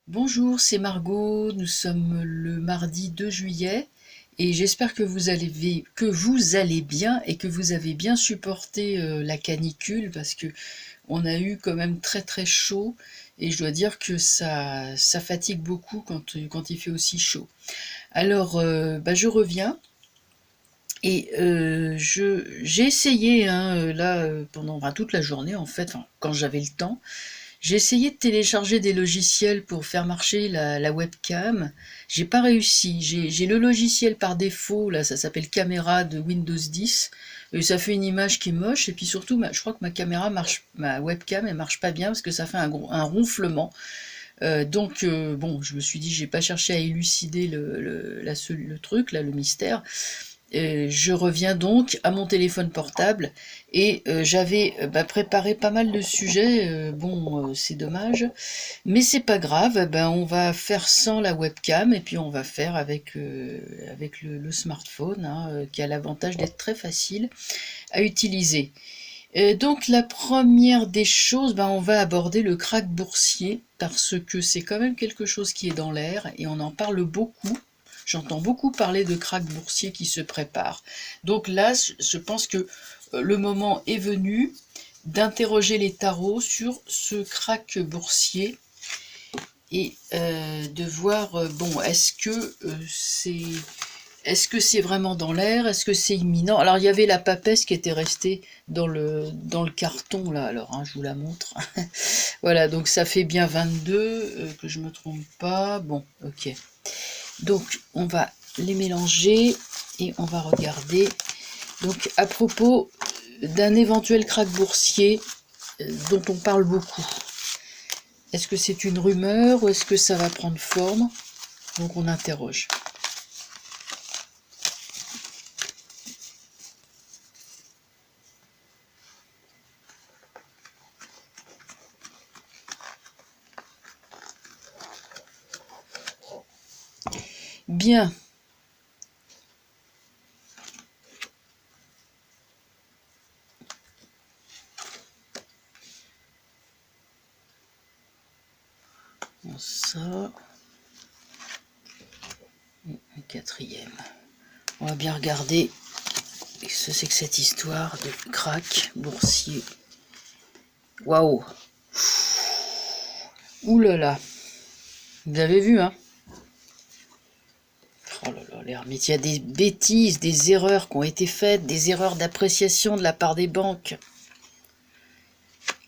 Bonjour, c'est Margot. Nous sommes le mardi 2 juillet et j'espère que vous allez bien et que vous avez bien supporté la canicule parce que on a eu quand même très très chaud et je dois dire que ça fatigue beaucoup quand il fait aussi chaud. Alors, je reviens et j'ai essayé là pendant toute la journée en fait, enfin, quand j'avais le temps. J'ai essayé de télécharger des logiciels pour faire marcher la webcam. J'ai pas réussi. J'ai le logiciel par défaut, là, ça s'appelle Caméra de Windows 10. Et ça fait une image qui est moche. Et puis surtout, je crois que ma webcam, elle marche pas bien parce que ça fait un ronflement. Bon, je me suis dit, j'ai pas cherché à élucider le truc, là, le mystère. Je reviens donc à mon téléphone portable et j'avais préparé pas mal de sujets. C'est dommage, mais c'est pas grave. On va faire sans la webcam et puis on va faire avec le smartphone qui a l'avantage d'être très facile à utiliser. Donc la première des choses, on va aborder le krach boursier parce que c'est quand même quelque chose qui est dans l'air et on en parle beaucoup. J'entends beaucoup parler de krach boursier qui se prépare. Donc là, je pense que le moment est venu d'interroger les tarots sur ce krach boursier et de voir, est-ce que c'est vraiment dans l'air? Est-ce que c'est imminent? Alors, il y avait la papesse qui était restée dans le carton, là. Alors, je vous la montre. Voilà, donc ça fait bien 22, que je me trompe pas. Bon, ok. Donc, on va les mélanger et on va regarder. Donc, à propos d'un éventuel krach boursier dont on parle beaucoup. Est-ce que c'est une rumeur ou est-ce que ça va prendre forme? Donc, on interroge. Bien. Bon, ça. Un quatrième. On va bien regarder ce que c'est que cette histoire de krach boursier. Waouh. Ouh là là. Vous avez vu, hein? Oh là là, l'ermite, il y a des bêtises, des erreurs qui ont été faites, des erreurs d'appréciation de la part des banques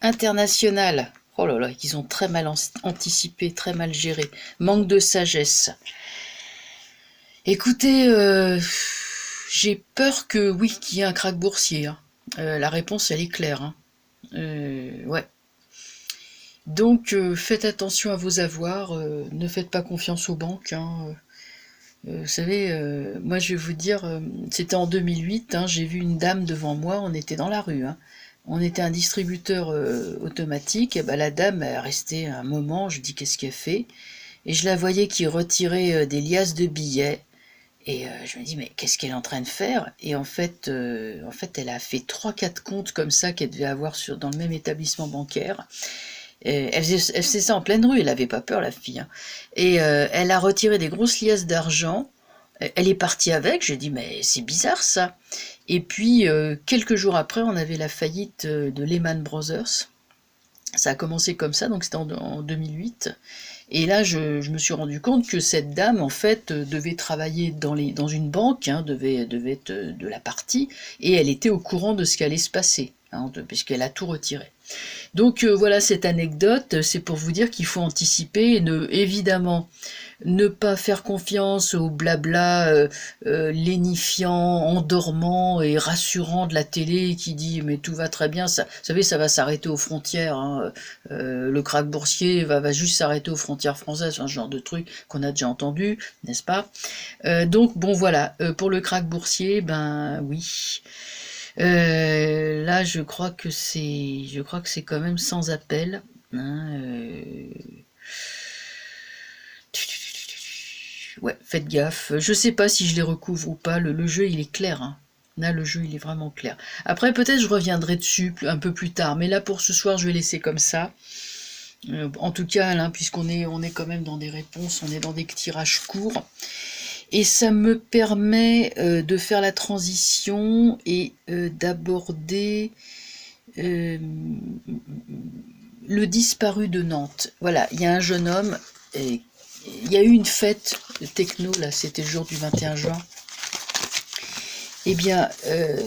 internationales. Oh là là, qu'ils ont très mal anticipé, très mal géré. Manque de sagesse. Écoutez, j'ai peur que oui, qu'il y ait un krach boursier. Hein. La réponse, elle est claire. Hein. Ouais. Donc, faites attention à vos avoirs. Ne faites pas confiance aux banques. Hein. Vous savez, moi, je vais vous dire, c'était en 2008. Hein, j'ai vu une dame devant moi. On était dans la rue. Hein. On était un distributeur automatique. Et la dame est restée un moment. Je dis qu'est-ce qu'elle fait? Et je la voyais qui retirait des liasses de billets. Et je me dis, mais qu'est-ce qu'elle est en train de faire? Et en fait, elle a fait trois, quatre comptes comme ça qu'elle devait avoir dans le même établissement bancaire. Elle faisait ça en pleine rue, elle n'avait pas peur, la fille. Hein. Et elle a retiré des grosses liasses d'argent. Elle est partie avec. J'ai dit, mais c'est bizarre ça. Et puis, quelques jours après, on avait la faillite de Lehman Brothers. Ça a commencé comme ça, donc c'était en 2008. Et là, je me suis rendu compte que cette dame, en fait, devait travailler dans une banque, hein, devait être de la partie, et elle était au courant de ce qui allait se passer, hein, puisqu'elle a tout retiré. Donc voilà cette anecdote, c'est pour vous dire qu'il faut anticiper et évidemment ne pas faire confiance au blabla lénifiant, endormant et rassurant de la télé qui dit mais tout va très bien, ça, vous savez ça va s'arrêter aux frontières, hein, le krach boursier va juste s'arrêter aux frontières françaises, un genre de truc qu'on a déjà entendu, n'est-ce pas? Donc bon voilà, pour le krach boursier, oui. Là, je crois que c'est quand même sans appel. Hein, Ouais, faites gaffe. Je sais pas si je les recouvre ou pas. Le jeu, il est clair. Hein. Là, le jeu, il est vraiment clair. Après, peut-être je reviendrai dessus un peu plus tard. Mais là, pour ce soir, je vais laisser comme ça. En tout cas, là, on est quand même dans des réponses, on est dans des tirages courts. Et ça me permet de faire la transition et d'aborder le disparu de Nantes. Voilà, il y a un jeune homme, il y a eu une fête techno, là, c'était le jour du 21 juin. Eh bien,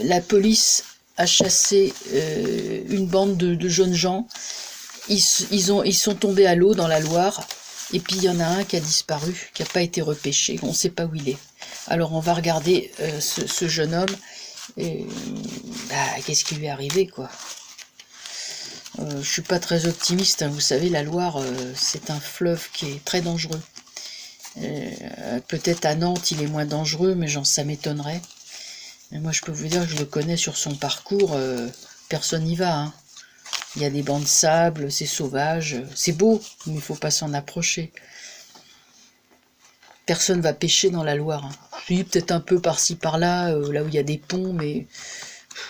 la police a chassé une bande de jeunes gens. Ils sont tombés à l'eau dans la Loire. Et puis il y en a un qui a disparu, qui n'a pas été repêché. On ne sait pas où il est. Alors on va regarder ce jeune homme. Qu'est-ce qui lui est arrivé, quoi. Je suis pas très optimiste, hein. Vous savez, la Loire, c'est un fleuve qui est très dangereux. Peut-être à Nantes, il est moins dangereux, mais ça m'étonnerait. Moi, je peux vous dire que je le connais sur son parcours. Personne n'y va, hein. Il y a des bancs de sable, c'est sauvage. C'est beau, mais il ne faut pas s'en approcher. Personne va pêcher dans la Loire, hein. Oui, peut-être un peu par-ci par-là, là où il y a des ponts, mais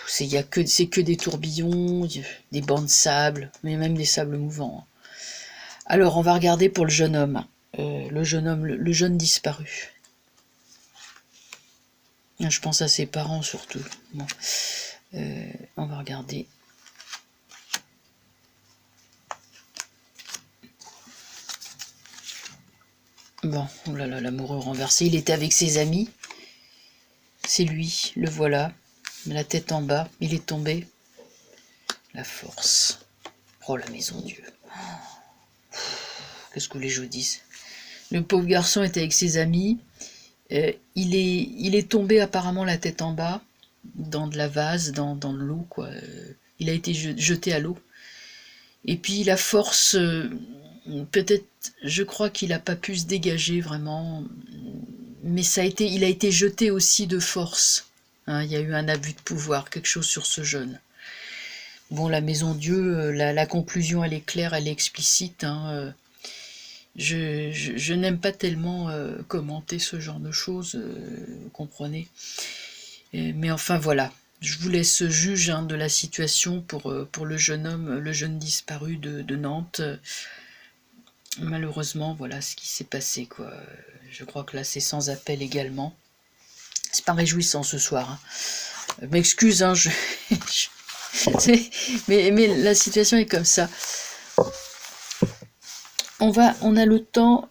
c'est que des tourbillons, des bancs de sable, mais même des sables mouvants. Alors, on va regarder pour le jeune homme, le jeune disparu. Je pense à ses parents surtout. Bon. On va regarder. Bon, oh là là, l'amoureux renversé. Il était avec ses amis. C'est lui, le voilà. La tête en bas, il est tombé. La force. Oh, la maison Dieu. Qu'est-ce que les gens disent? Le pauvre garçon était avec ses amis. Il est tombé apparemment la tête en bas, dans de la vase, dans de l'eau, quoi. Il a été jeté à l'eau. Et puis la force, peut-être, je crois qu'il n'a pas pu se dégager vraiment, mais il a été jeté aussi de force. Hein, il y a eu un abus de pouvoir, quelque chose sur ce jeune. Bon, la maison Dieu, la conclusion, elle est claire, elle est explicite. Hein, je n'aime pas tellement commenter ce genre de choses, vous comprenez. Mais enfin, voilà. Je vous laisse juge, hein, de la situation pour le jeune homme, le jeune disparu de Nantes. Malheureusement, voilà ce qui s'est passé, quoi. Je crois que là, c'est sans appel également. C'est pas réjouissant ce soir, hein. M'excuse, hein, mais la situation est comme ça. On a le temps.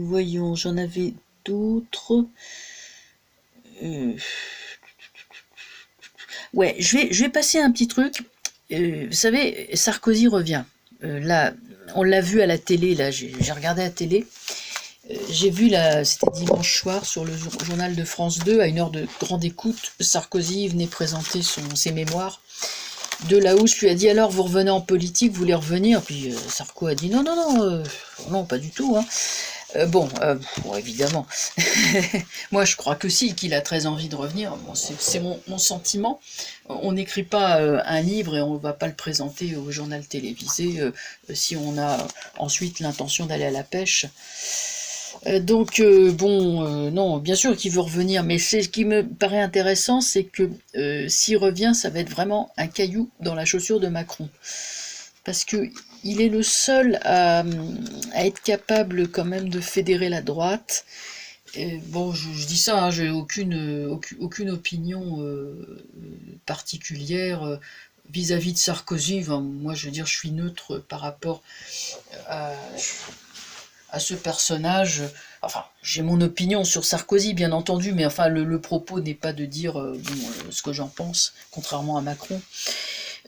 Voyons, j'en avais d'autres. Ouais, je vais passer un petit truc. Vous savez, Sarkozy revient. Là, on l'a vu à la télé, là, j'ai regardé à la télé. J'ai vu, là, c'était dimanche soir, sur le journal de France 2, à une heure de grande écoute, Sarkozy venait présenter ses mémoires. Delahousse lui a dit, alors vous revenez en politique, vous voulez revenir? Puis Sarko a dit, non, non, pas du tout, hein. Bon, évidemment. Moi, je crois que si, qu'il a très envie de revenir. Bon, c'est mon sentiment. On n'écrit pas un livre et on ne va pas le présenter au journal télévisé si on a ensuite l'intention d'aller à la pêche. Non, bien sûr qu'il veut revenir, mais ce qui me paraît intéressant, c'est que s'il revient, ça va être vraiment un caillou dans la chaussure de Macron. Parce que il est le seul à être capable quand même de fédérer la droite. Et bon, je dis ça, hein, j'ai aucune opinion particulière vis-à-vis de Sarkozy. Enfin, moi, je veux dire, je suis neutre par rapport à ce personnage. Enfin, j'ai mon opinion sur Sarkozy, bien entendu, mais enfin, le propos n'est pas de dire ce que j'en pense, contrairement à Macron.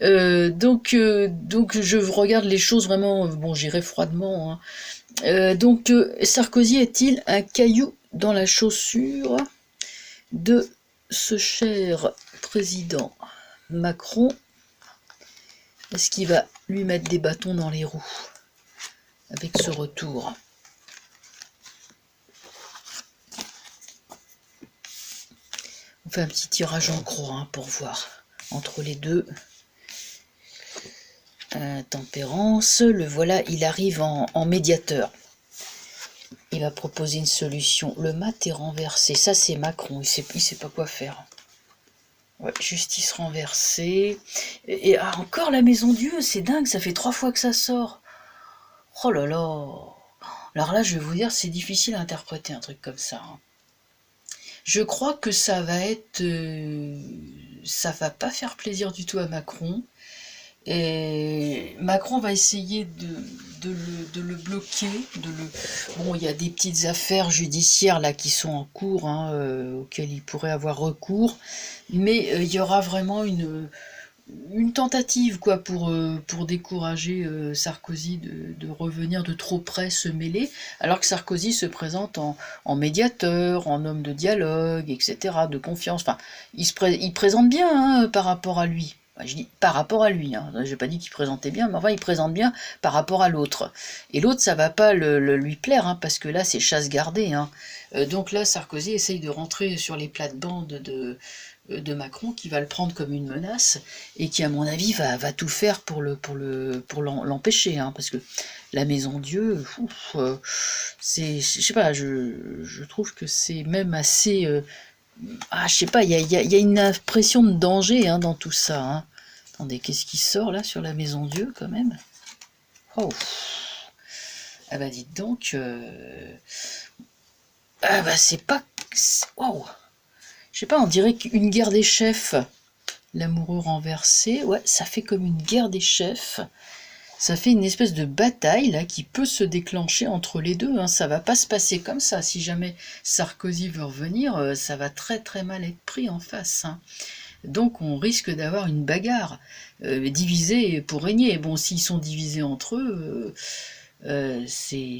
Donc je regarde les choses vraiment, bon, j'irai froidement, hein. Sarkozy est-il un caillou dans la chaussure de ce cher président Macron? Est-ce qu'il va lui mettre des bâtons dans les roues avec ce retour? On fait un petit tirage en croix, hein, pour voir entre les deux. Tempérance, le voilà, il arrive en médiateur. Il va proposer une solution. Le mat est renversé. Ça, c'est Macron. Il sait pas quoi faire. Ouais, justice renversée. Et encore la maison Dieu, c'est dingue, ça fait 3 fois que ça sort. Oh là là. Alors là, je vais vous dire, c'est difficile à interpréter un truc comme ça, hein. Je crois que ça va être... ça va pas faire plaisir du tout à Macron. Et Macron va essayer de le bloquer. Bon, il y a des petites affaires judiciaires là qui sont en cours, hein, auxquelles il pourrait avoir recours. Mais il y aura vraiment une tentative quoi pour décourager Sarkozy de revenir de trop près se mêler, alors que Sarkozy se présente en médiateur, en homme de dialogue, etc., de confiance. Enfin, il présente bien hein, par rapport à lui. Enfin, je dis par rapport à lui, hein. J'ai pas dit qu'il présentait bien, mais enfin il présente bien par rapport à l'autre. Et l'autre, ça va pas lui plaire, hein, parce que là c'est chasse gardée, hein. Donc là, Sarkozy essaye de rentrer sur les plates-bandes de Macron, qui va le prendre comme une menace et qui à mon avis va tout faire pour l'empêcher, hein, parce que la maison Dieu, c'est, je sais pas, je trouve que c'est même assez, je sais pas, il y a une impression de danger hein, dans tout ça, hein. Attendez, qu'est-ce qui sort là sur la maison Dieu quand même? Oh, ah bah dites donc, ah bah c'est pas, waouh, je sais pas, on dirait qu'une guerre des chefs. L'amoureux renversé, ouais, ça fait comme une guerre des chefs. Ça fait une espèce de bataille là qui peut se déclencher entre les deux, hein. Ça va pas se passer comme ça. Si jamais Sarkozy veut revenir, ça va très très mal être pris en face, hein. Donc on risque d'avoir une bagarre, divisée pour régner. Bon, s'ils sont divisés entre eux, c'est